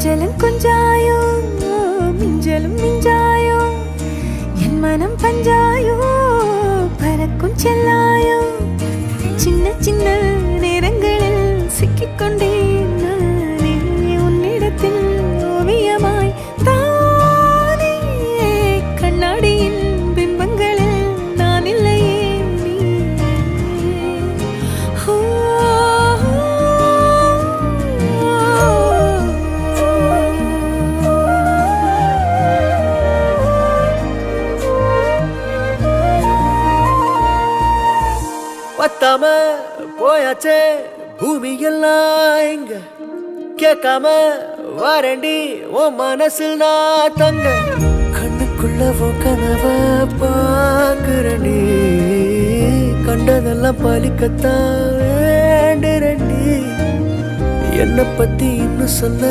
கொஞ்சலும் கொஞ்சாயோ மிஞ்சலும் மிஞ்சாயோ என் மனம் பஞ்சாயோ பறக்கும் செல்லாயோ சின்ன சின்ன நேரங்களில் சிக்கிக்கொண்டேன் நானே உன்னிடத்தில் ஓவியமாய் தானே கண்ணாடியின் பிம்பங்களில் நான் இல்லையே நீ பத்தாம போயாச்சே பூமி எல்லாம் இங்க கேட்காம வாரண்டி உன் மனசில் நான் தங்க கண்ணுக்குள்ள கனவ பாக்குறண்டி கண்டதெல்லாம் பலிக்கத்தான் வேண்டுறண்டி என்னை பத்தி இன்னும் சொல்ல